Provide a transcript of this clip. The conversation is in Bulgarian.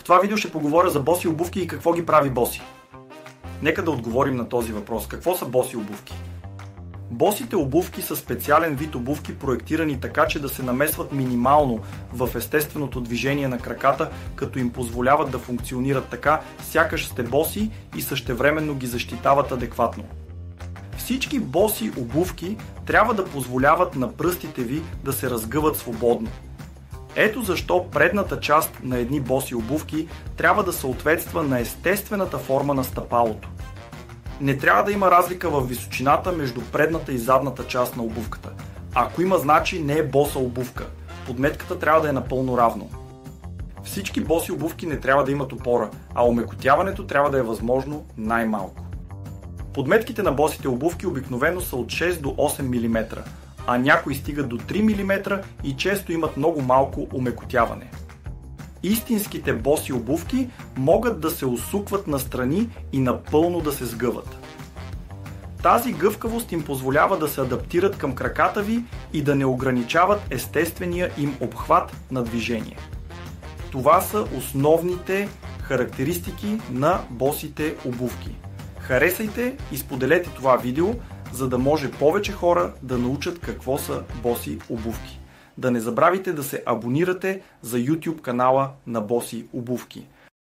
В това видео ще поговоря за боси обувки и какво ги прави боси. Нека да отговорим на този въпрос. Какво са боси обувки? Босите обувки са специален вид обувки, проектирани така, че да се намесват минимално в естественото движение на краката, като им позволяват да функционират така, сякаш сте боси и същевременно ги защитават адекватно. Всички боси обувки трябва да позволяват на пръстите ви да се разгъват свободно. Ето защо предната част на едни боси обувки трябва да съответства на естествената форма на стъпалото. Не трябва да има разлика в височината между предната и задната част на обувката. Ако има, значи не е боса обувка. Подметката трябва да е напълно равно. Всички боси обувки не трябва да имат опора, а омекотяването трябва да е възможно най-малко. Подметките на босите обувки обикновено са от 6 до 8 мм, а някои стигат до 3 мм и често имат много малко омекотяване. Истинските боси обувки могат да се усукват настрани и напълно да се сгъват. Тази гъвкавост им позволява да се адаптират към краката ви и да не ограничават естествения им обхват на движение. Това са основните характеристики на босите обувки. Харесайте и споделете това видео, за да може повече хора да научат какво са боси обувки. Да не забравяйте да се абонирате за YouTube канала на Боси обувки.